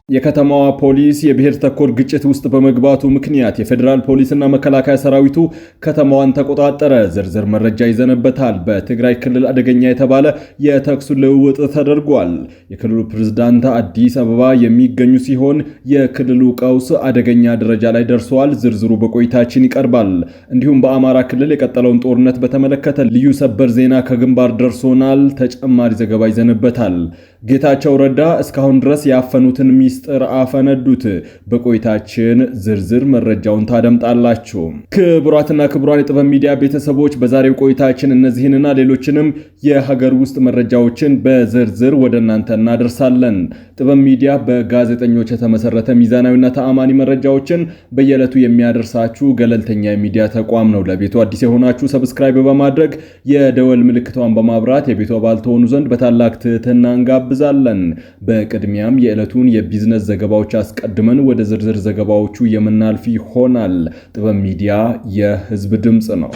የከተማዋ ፖሊስ የብሔር ተኮር ግጭት ውስጥ በመግባቱ ምክንያት የፌዴራል ፖሊስና መከላከያ ሰራዊቱ ከተማዋን ተቆጣጠረ። ዝርዝር መረጃ ይዘነበታል። በትግራይ ክልል አደገኛ የተባለ የተኩስ ልውውጥ ተደርጓል። የክልሉ ፕሬዝዳንት አዲስ አበባ የሚገኙ ሲሆን የክልሉ ቀውስ አደገኛ ደረጃ ላይ ደርሷል። ዝርዝሩ በቆይታችን ይቀርባል። እንዲሁም በአማራ ክልል የቀጠለውን ጦርነት በተመለከተ ልዩ ሰበር ዜና ከግንባር ደርሶናል። ተጨማሪ ዘገባ ይዘነበታል። ጌታቸው ረዳ እስካሁን ድረስ ያፈኑትን ሚስጥር አፈነዱት። በቆይታችን ዝርዝር መረጃውን ታደምጣላችሁ። ክቡራትና ክቡራን የጥበብ ሚዲያ ቤተሰቦች በዛሬው ቆይታችን እነዚህንና ሌሎችንም የሀገር ውስጥ መረጃዎችን በዝርዝር ወደ እናንተ እናደርሳለን። ጥበብ ሚዲያ በጋዜጠኞች የተመሰረተ ሚዛናዊና ተአማኒ መረጃዎችን በየዕለቱ የሚያደርሳችሁ ገለልተኛ የሚዲያ ተቋም ነው። ለቤቱ አዲስ የሆናችሁ ሰብስክራይብ በማድረግ የደወል ምልክቷን በማብራት የቤቱ አባል ትሆኑ ዘንድ በታላቅ ትህትና እንጋብዛለን። በቅድሚያም የዕለቱን የቢዝነስ ዘገባዎች አስቀድመን ወደ ዝርዝር ዘገባዎቹ የምናልፍ ይሆናል። ጥበብ ሚዲያ የህዝብ ድምጽ ነው።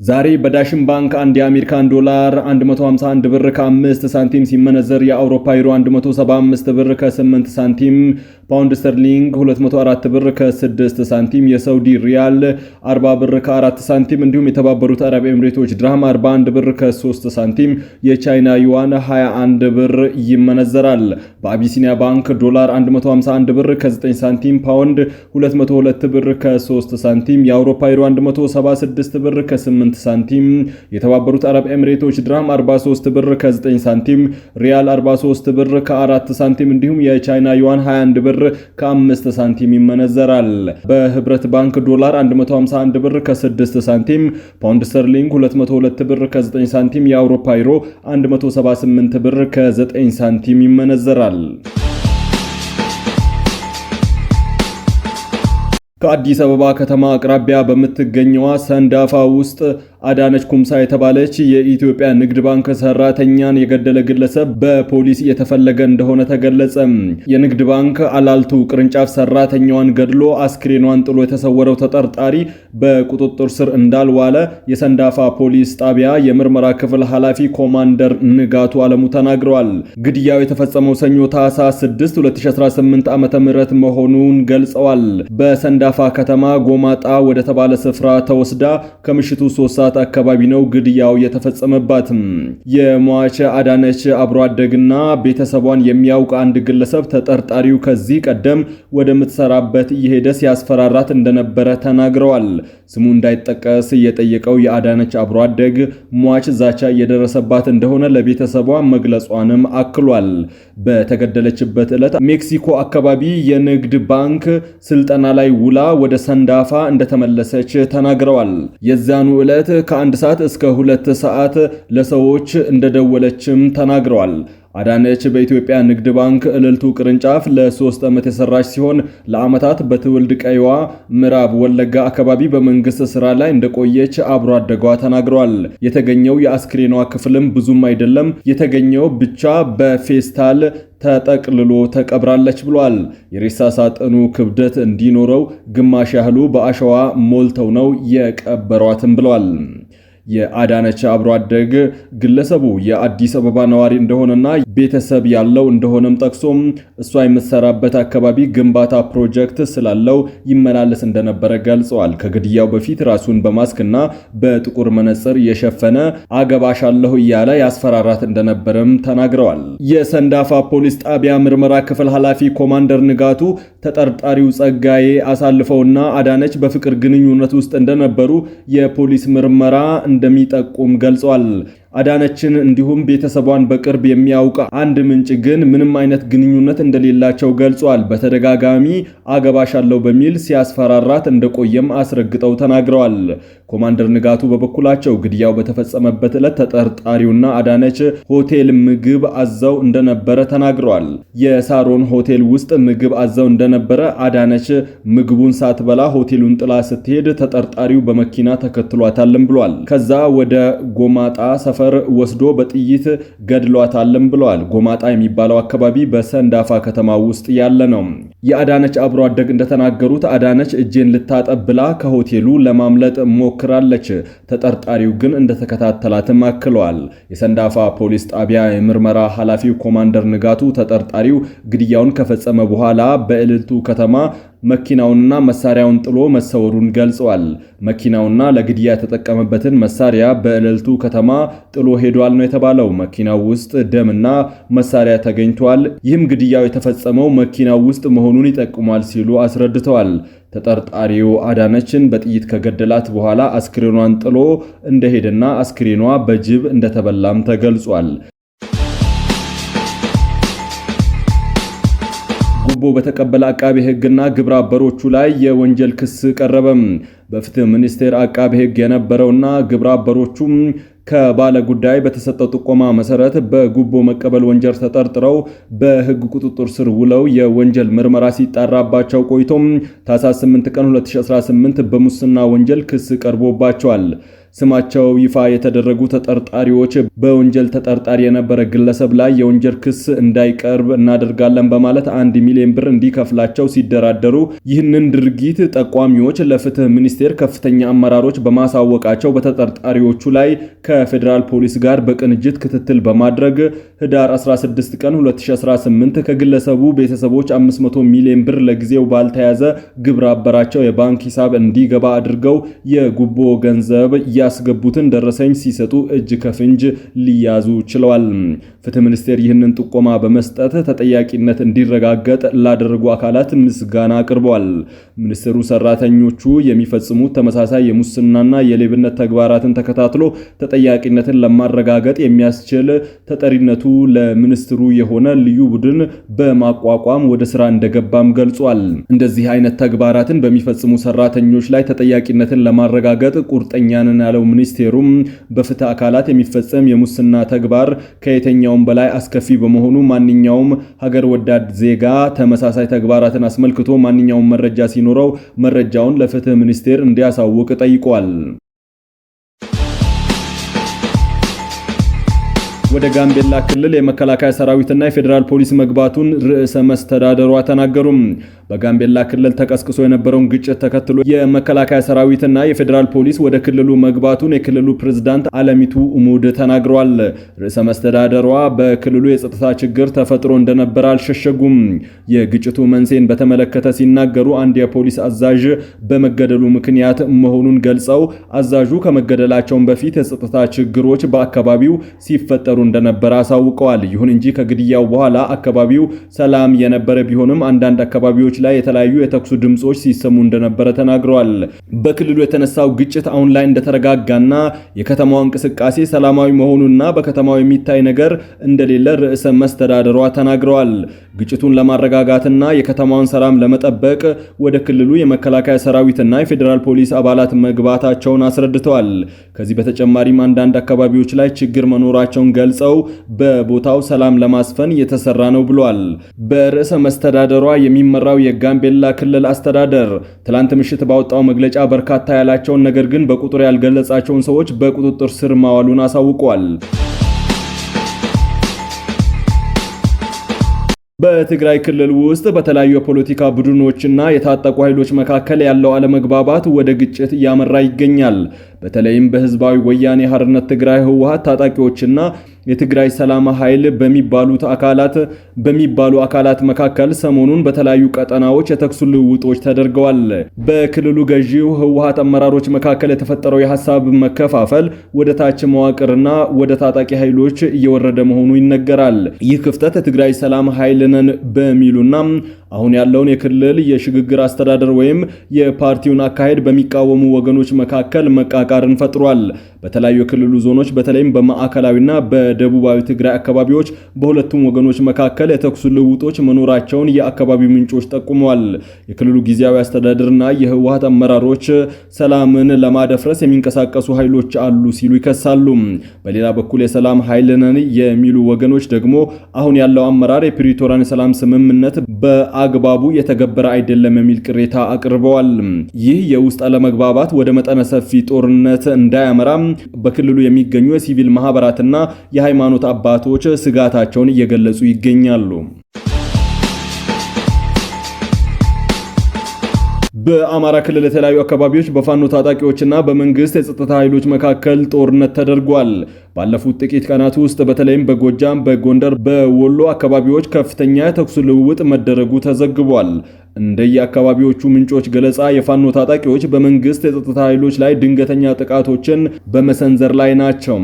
ዛሬ በዳሽን ባንክ አንድ የአሜሪካን ዶላር 151 ብር ከ5 ሳንቲም ሲመነዘር የአውሮፓ ዩሮ 175 ብር ከ8 ሳንቲም፣ ፓውንድ ስተርሊንግ 204 ብር ከ6 ሳንቲም፣ የሳውዲ ሪያል 40 ብር ከ4 ሳንቲም እንዲሁም የተባበሩት አረብ ኤምሬቶች ድርሃም 41 ብር ከ3 ሳንቲም፣ የቻይና ዩዋን 21 ብር ይመነዘራል። በአቢሲኒያ ባንክ ዶላር 151 ብር ከ9 ሳንቲም፣ ፓውንድ 202 ብር ከ3 ሳንቲም፣ የአውሮፓ ዩሮ 176 ብር ከ8 ሳንቲም፣ የተባበሩት አረብ ኤምሬቶች ድርሃም 43 ብር ከ9 ሳንቲም፣ ሪያል 43 ብር ከ4 ሳንቲም እንዲሁም የቻይና ዩዋን 21 ብር ከ5 ሳንቲም ይመነዘራል። በህብረት ባንክ ዶላር 151 ብር ከ6 ሳንቲም፣ ፓውንድ ስተርሊንግ 202 ብር ከ9 ሳንቲም፣ የአውሮፓ ዩሮ 178 ብር ከ9 ሳንቲም ይመነዘራል። ከአዲስ አበባ ከተማ አቅራቢያ በምትገኘዋ ሰንዳፋ ውስጥ አዳነች ኩምሳ የተባለች የኢትዮጵያ ንግድ ባንክ ሰራተኛን የገደለ ግለሰብ በፖሊስ የተፈለገ እንደሆነ ተገለጸ። የንግድ ባንክ አላልቱ ቅርንጫፍ ሰራተኛዋን ገድሎ አስክሬኗን ጥሎ የተሰወረው ተጠርጣሪ በቁጥጥር ስር እንዳልዋለ የሰንዳፋ ፖሊስ ጣቢያ የምርመራ ክፍል ኃላፊ ኮማንደር ንጋቱ አለሙ ተናግረዋል። ግድያው የተፈጸመው ሰኞ ታህሳስ 6 2018 ዓ.ም መሆኑን ገልጸዋል። በሰንዳፋ ከተማ ጎማጣ ወደ ተባለ ስፍራ ተወስዳ ከምሽቱ 3 ሰዓት አካባቢ ነው ግድያው የተፈጸመባት። የሟች አዳነች አብሮ አደግና ቤተሰቧን የሚያውቅ አንድ ግለሰብ ተጠርጣሪው ከዚህ ቀደም ወደምትሰራበት እየሄደ ሲያስፈራራት እንደነበረ ተናግረዋል። ስሙ እንዳይጠቀስ የጠየቀው የአዳነች አብሮ አደግ ሟች ዛቻ እየደረሰባት እንደሆነ ለቤተሰቧ መግለጿንም አክሏል። በተገደለችበት ዕለት ሜክሲኮ አካባቢ የንግድ ባንክ ስልጠና ላይ ውላ ወደ ሰንዳፋ እንደተመለሰች ተናግረዋል። የዛኑ ዕለት ከ1 ሰዓት እስከ 2 ሰዓት ለሰዎች እንደደወለችም ተናግረዋል። አዳነች በኢትዮጵያ ንግድ ባንክ እልልቱ ቅርንጫፍ ለ3 ዓመት የሰራች ሲሆን ለዓመታት በትውልድ ቀይዋ ምዕራብ ወለጋ አካባቢ በመንግስት ስራ ላይ እንደቆየች አብሮ አደጓ ተናግረዋል። የተገኘው የአስክሬኗ ክፍልም ብዙም አይደለም፣ የተገኘው ብቻ በፌስታል ተጠቅልሎ ተቀብራለች ብሏል። የሬሳ ሳጥኑ ክብደት እንዲኖረው ግማሽ ያህሉ በአሸዋ ሞልተው ነው የቀበሯትም ብሏል። የአዳነች አብሮ አደግ ግለሰቡ የአዲስ አበባ ነዋሪ እንደሆነና ቤተሰብ ያለው እንደሆነም ጠቅሶም እሷ የምትሰራበት አካባቢ ግንባታ ፕሮጀክት ስላለው ይመላለስ እንደነበረ ገልጸዋል። ከግድያው በፊት ራሱን በማስክና በጥቁር መነጽር የሸፈነ አገባሻለሁ እያለ ያስፈራራት እንደነበረም ተናግረዋል። የሰንዳፋ ፖሊስ ጣቢያ ምርመራ ክፍል ኃላፊ ኮማንደር ንጋቱ ተጠርጣሪው ጸጋዬ አሳልፈውና አዳነች በፍቅር ግንኙነት ውስጥ እንደነበሩ የፖሊስ ምርመራ እንደሚጠቁም ገልጿል። አዳነችን እንዲሁም ቤተሰቧን በቅርብ የሚያውቅ አንድ ምንጭ ግን ምንም አይነት ግንኙነት እንደሌላቸው ገልጿል። በተደጋጋሚ አገባሻለሁ በሚል ሲያስፈራራት እንደቆየም አስረግጠው ተናግረዋል። ኮማንደር ንጋቱ በበኩላቸው ግድያው በተፈጸመበት ዕለት ተጠርጣሪውና አዳነች ሆቴል ምግብ አዘው እንደነበረ ተናግረዋል። የሳሮን ሆቴል ውስጥ ምግብ አዘው እንደነበረ አዳነች ምግቡን ሳትበላ ሆቴሉን ጥላ ስትሄድ ተጠርጣሪው በመኪና ተከትሏታልም ብሏል። ከዛ ወደ ጎማጣ ሰፈር ወስዶ በጥይት ገድሏታልም ብለዋል። ጎማጣ የሚባለው አካባቢ በሰንዳፋ ከተማ ውስጥ ያለ ነው። የአዳነች አብሮ አደግ እንደተናገሩት አዳነች እጄን ልታጠብ ብላ ከሆቴሉ ለማምለጥ ሞክራለች። ተጠርጣሪው ግን እንደተከታተላትም አክለዋል። የሰንዳፋ ፖሊስ ጣቢያ የምርመራ ኃላፊው ኮማንደር ንጋቱ ተጠርጣሪው ግድያውን ከፈጸመ በኋላ በእልልቱ ከተማ መኪናውንና መሳሪያውን ጥሎ መሰወሩን ገልጸዋል። መኪናውና ለግድያ የተጠቀመበትን መሳሪያ በእልልቱ ከተማ ጥሎ ሄዷል ነው የተባለው። መኪናው ውስጥ ደምና መሳሪያ ተገኝቷል። ይህም ግድያው የተፈጸመው መኪናው ውስጥ መሆኑን ይጠቁማል ሲሉ አስረድተዋል። ተጠርጣሪው አዳነችን በጥይት ከገደላት በኋላ አስክሬኗን ጥሎ እንደሄደና አስክሬኗ በጅብ እንደተበላም ተገልጿል። ጉቦ በተቀበለ አቃቤ ሕግና ግብረ አበሮቹ ላይ የወንጀል ክስ ቀረበም። በፍትህ ሚኒስቴር አቃቤ ሕግ የነበረውና ግብረ አበሮቹም ከባለ ጉዳይ በተሰጠው ጥቆማ መሰረት በጉቦ መቀበል ወንጀል ተጠርጥረው በሕግ ቁጥጥር ስር ውለው የወንጀል ምርመራ ሲጣራባቸው ቆይቶም ታኅሳስ 8 ቀን 2018 በሙስና ወንጀል ክስ ቀርቦባቸዋል። ስማቸው ይፋ የተደረጉ ተጠርጣሪዎች በወንጀል ተጠርጣሪ የነበረ ግለሰብ ላይ የወንጀል ክስ እንዳይቀርብ እናደርጋለን በማለት 1 ሚሊዮን ብር እንዲከፍላቸው ሲደራደሩ ይህንን ድርጊት ጠቋሚዎች ለፍትህ ሚኒስቴር ከፍተኛ አመራሮች በማሳወቃቸው በተጠርጣሪዎቹ ላይ ከፌዴራል ፖሊስ ጋር በቅንጅት ክትትል በማድረግ ህዳር 16 ቀን 2018 ከግለሰቡ ቤተሰቦች 500 ሚሊዮን ብር ለጊዜው ባልተያዘ ግብረ አበራቸው የባንክ ሂሳብ እንዲገባ አድርገው የጉቦ ገንዘብ ያስገቡትን ደረሰኝ ሲሰጡ እጅ ከፍንጅ ሊያዙ ችለዋል። ፍትህ ሚኒስቴር ይህንን ጥቆማ በመስጠት ተጠያቂነት እንዲረጋገጥ ላደረጉ አካላት ምስጋና አቅርበዋል። ሚኒስቴሩ ሰራተኞቹ የሚፈጽሙት ተመሳሳይ የሙስናና የሌብነት ተግባራትን ተከታትሎ ተጠያቂነትን ለማረጋገጥ የሚያስችል ተጠሪነቱ ለሚኒስትሩ የሆነ ልዩ ቡድን በማቋቋም ወደ ስራ እንደገባም ገልጿል። እንደዚህ አይነት ተግባራትን በሚፈጽሙ ሰራተኞች ላይ ተጠያቂነትን ለማረጋገጥ ቁርጠኛ ነን ያለው ሚኒስቴሩም በፍትህ አካላት የሚፈጸም የሙስና ተግባር ከየትኛውም በላይ አስከፊ በመሆኑ ማንኛውም ሀገር ወዳድ ዜጋ ተመሳሳይ ተግባራትን አስመልክቶ ማንኛውም መረጃ ሲኖረው መረጃውን ለፍትህ ሚኒስቴር እንዲያሳውቅ ጠይቋል። ወደ ጋምቤላ ክልል የመከላከያ ሰራዊትና የፌዴራል ፖሊስ መግባቱን ርዕሰ መስተዳደሯ ተናገሩም። በጋምቤላ ክልል ተቀስቅሶ የነበረውን ግጭት ተከትሎ የመከላከያ ሰራዊትና የፌዴራል ፖሊስ ወደ ክልሉ መግባቱን የክልሉ ፕሬዝዳንት አለሚቱ ኡሙድ ተናግረዋል። ርዕሰ መስተዳደሯ በክልሉ የጸጥታ ችግር ተፈጥሮ እንደነበር አልሸሸጉም። የግጭቱ መንስኤን በተመለከተ ሲናገሩ አንድ የፖሊስ አዛዥ በመገደሉ ምክንያት መሆኑን ገልጸው አዛዡ ከመገደላቸውን በፊት የጸጥታ ችግሮች በአካባቢው ሲፈጠሩ እንደነበር አሳውቀዋል። ይሁን እንጂ ከግድያው በኋላ አካባቢው ሰላም የነበረ ቢሆንም አንዳንድ አካባቢዎች ላይ የተለያዩ የተኩስ ድምጾች ሲሰሙ እንደነበረ ተናግረዋል። በክልሉ የተነሳው ግጭት አሁን ላይ እንደተረጋጋና የከተማው እንቅስቃሴ ሰላማዊ መሆኑና በከተማው የሚታይ ነገር እንደሌለ ርዕሰ መስተዳደሯ ተናግረዋል። ግጭቱን ለማረጋጋትና የከተማውን ሰላም ለመጠበቅ ወደ ክልሉ የመከላከያ ሰራዊትና የፌዴራል ፖሊስ አባላት መግባታቸውን አስረድተዋል። ከዚህ በተጨማሪም አንዳንድ አካባቢዎች ላይ ችግር መኖራቸውን ገልጸው በቦታው ሰላም ለማስፈን እየተሰራ ነው ብሏል። በርዕሰ መስተዳደሯ የሚመራው የጋምቤላ ክልል አስተዳደር ትላንት ምሽት ባወጣው መግለጫ በርካታ ያላቸውን ነገር ግን በቁጥር ያልገለጻቸውን ሰዎች በቁጥጥር ስር ማዋሉን አሳውቋል። በትግራይ ክልል ውስጥ በተለያዩ የፖለቲካ ቡድኖችና የታጠቁ ኃይሎች መካከል ያለው አለመግባባት ወደ ግጭት እያመራ ይገኛል። በተለይም በህዝባዊ ወያኔ ሓርነት ትግራይ ህወሓት ታጣቂዎችና የትግራይ ሰላም ኃይል በሚባሉ አካላት መካከል ሰሞኑን በተለያዩ ቀጠናዎች የተኩስ ልውውጦች ተደርገዋል። በክልሉ ገዢው ህወሓት አመራሮች መካከል የተፈጠረው የሐሳብ መከፋፈል ወደ ታች መዋቅርና ወደ ታጣቂ ኃይሎች እየወረደ መሆኑ ይነገራል። ይህ ክፍተት የትግራይ ሰላም ኃይል ነን በሚሉና አሁን ያለውን የክልል የሽግግር አስተዳደር ወይም የፓርቲውን አካሄድ በሚቃወሙ ወገኖች መካከል መቃቃርን ፈጥሯል። በተለያዩ የክልሉ ዞኖች በተለይም በማዕከላዊና በደቡባዊ ትግራይ አካባቢዎች በሁለቱም ወገኖች መካከል የተኩስ ልውውጦች መኖራቸውን የአካባቢው ምንጮች ጠቁመዋል። የክልሉ ጊዜያዊ አስተዳደርና የህወሓት አመራሮች ሰላምን ለማደፍረስ የሚንቀሳቀሱ ኃይሎች አሉ ሲሉ ይከሳሉ። በሌላ በኩል የሰላም ኃይል ነን የሚሉ ወገኖች ደግሞ አሁን ያለው አመራር የፕሪቶሪያን የሰላም ስምምነት በአግባቡ የተገበረ አይደለም የሚል ቅሬታ አቅርበዋል። ይህ የውስጥ አለመግባባት ወደ መጠነ ሰፊ ጦርነት እንዳያመራ በክልሉ የሚገኙ የሲቪል ማህበራትና የሃይማኖት አባቶች ስጋታቸውን እየገለጹ ይገኛሉ። በአማራ ክልል የተለያዩ አካባቢዎች በፋኖ ታጣቂዎችና በመንግስት የጸጥታ ኃይሎች መካከል ጦርነት ተደርጓል። ባለፉት ጥቂት ቀናት ውስጥ በተለይም በጎጃም፣ በጎንደር፣ በወሎ አካባቢዎች ከፍተኛ ተኩስ ልውውጥ መደረጉ ተዘግቧል። እንደየአካባቢዎቹ ምንጮች ገለጻ የፋኖ ታጣቂዎች በመንግስት የጸጥታ ኃይሎች ላይ ድንገተኛ ጥቃቶችን በመሰንዘር ላይ ናቸው።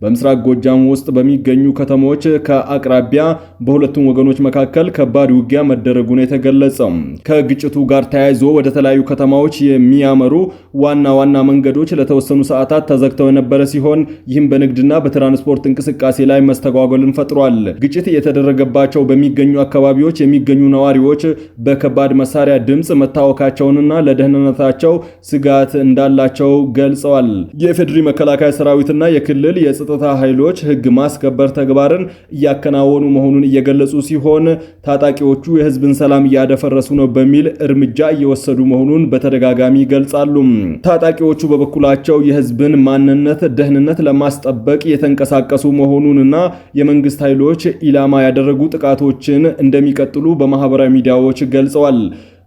በምስራቅ ጎጃም ውስጥ በሚገኙ ከተሞች ከአቅራቢያ በሁለቱም ወገኖች መካከል ከባድ ውጊያ መደረጉን የተገለጸው ከግጭቱ ጋር ተያይዞ ወደ ተለያዩ ከተማዎች የሚያመሩ ዋና ዋና መንገዶች ለተወሰኑ ሰዓታት ተዘግተው የነበረ ሲሆን ይህም በንግድና በትራንስፖርት እንቅስቃሴ ላይ መስተጓጎልን ፈጥሯል። ግጭት የተደረገባቸው በሚገኙ አካባቢዎች የሚገኙ ነዋሪዎች በከባድ መሳሪያ ድምጽ መታወካቸውንና ለደህንነታቸው ስጋት እንዳላቸው ገልጸዋል። የፌዴሪ መከላከያ ሰራዊትና የክልል የጸጥታ ኃይሎች ህግ ማስከበር ተግባርን እያከናወኑ መሆኑን እየገለጹ ሲሆን ታጣቂዎቹ የህዝብን ሰላም እያደፈረሱ ነው በሚል እርምጃ እየወሰዱ መሆኑን በተደጋጋሚ ይገልጻሉ። ታጣቂዎቹ በበኩላቸው የህዝብን ማንነት፣ ደህንነት ለማስጠበቅ የተንቀሳቀሱ መሆኑንና የመንግስት ኃይሎች ኢላማ ያደረጉ ጥቃቶችን እንደሚቀጥሉ በማህበራዊ ሚዲያዎች ገልጸዋል።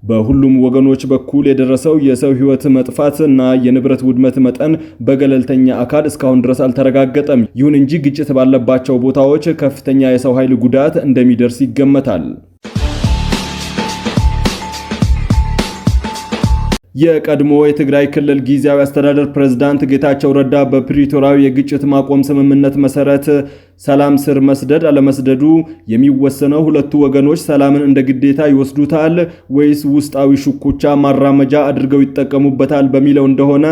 በሁሉም ወገኖች በኩል የደረሰው የሰው ህይወት መጥፋት እና የንብረት ውድመት መጠን በገለልተኛ አካል እስካሁን ድረስ አልተረጋገጠም። ይሁን እንጂ ግጭት ባለባቸው ቦታዎች ከፍተኛ የሰው ኃይል ጉዳት እንደሚደርስ ይገመታል። የቀድሞ የትግራይ ክልል ጊዜያዊ አስተዳደር ፕሬዝዳንት ጌታቸው ረዳ በፕሪቶሪያው የግጭት ማቆም ስምምነት መሰረት ሰላም ስር መስደድ አለመስደዱ የሚወሰነው ሁለቱ ወገኖች ሰላምን እንደ ግዴታ ይወስዱታል ወይስ ውስጣዊ ሽኩቻ ማራመጃ አድርገው ይጠቀሙበታል በሚለው እንደሆነ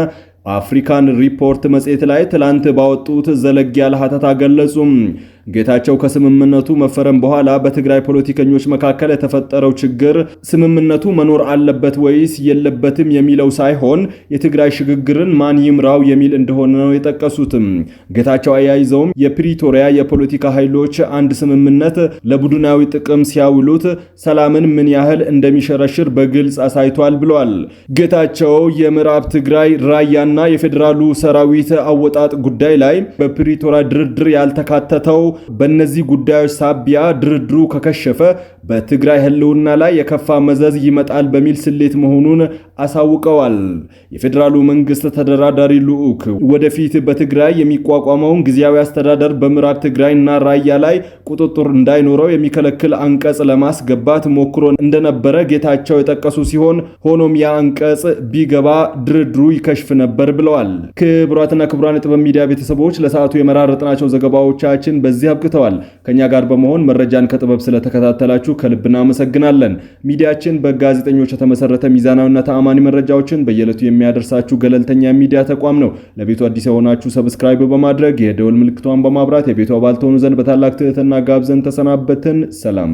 አፍሪካን ሪፖርት መጽሔት ላይ ትላንት ባወጡት ዘለግ ያለ ሐተታ ገለጹ። ጌታቸው ከስምምነቱ መፈረም በኋላ በትግራይ ፖለቲከኞች መካከል የተፈጠረው ችግር ስምምነቱ መኖር አለበት ወይስ የለበትም የሚለው ሳይሆን የትግራይ ሽግግርን ማን ይምራው የሚል እንደሆነ ነው የጠቀሱት። ጌታቸው አያይዘውም የፕሪቶሪያ የፖለቲካ ኃይሎች አንድ ስምምነት ለቡድናዊ ጥቅም ሲያውሉት ሰላምን ምን ያህል እንደሚሸረሽር በግልጽ አሳይቷል ብለዋል። ጌታቸው የምዕራብ ትግራይ ራያና የፌዴራሉ ሰራዊት አወጣጥ ጉዳይ ላይ በፕሪቶሪያ ድርድር ያልተካተተው በእነዚህ ጉዳዮች ሳቢያ ድርድሩ ከከሸፈ በትግራይ ህልውና ላይ የከፋ መዘዝ ይመጣል በሚል ስሌት መሆኑን አሳውቀዋል። የፌዴራሉ መንግስት ተደራዳሪ ልዑክ ወደፊት በትግራይ የሚቋቋመውን ጊዜያዊ አስተዳደር በምዕራብ ትግራይና ራያ ላይ ቁጥጥር እንዳይኖረው የሚከለክል አንቀጽ ለማስገባት ሞክሮ እንደነበረ ጌታቸው የጠቀሱ ሲሆን ሆኖም ያ አንቀጽ ቢገባ ድርድሩ ይከሽፍ ነበር ብለዋል። ክቡራትና ክቡራን የጥበብ ሚዲያ ቤተሰቦች ለሰዓቱ የመራረጥናቸው ዘገባዎቻችን በዚህ አብቅተዋል። ከኛ ጋር በመሆን መረጃን ከጥበብ ስለተከታተላችሁ ከልብ እናመሰግናለን። ሚዲያችን በጋዜጠኞች የተመሰረተ ሚዛናዊና ተአማኒ መረጃዎችን በየዕለቱ የሚያደርሳችሁ ገለልተኛ ሚዲያ ተቋም ነው። ለቤቱ አዲስ የሆናችሁ ሰብስክራይብ በማድረግ የደወል ምልክቷን በማብራት የቤቱ አባል ትሆኑ ዘንድ በታላቅ ትህትና ጋብዘን ተሰናበትን። ሰላም።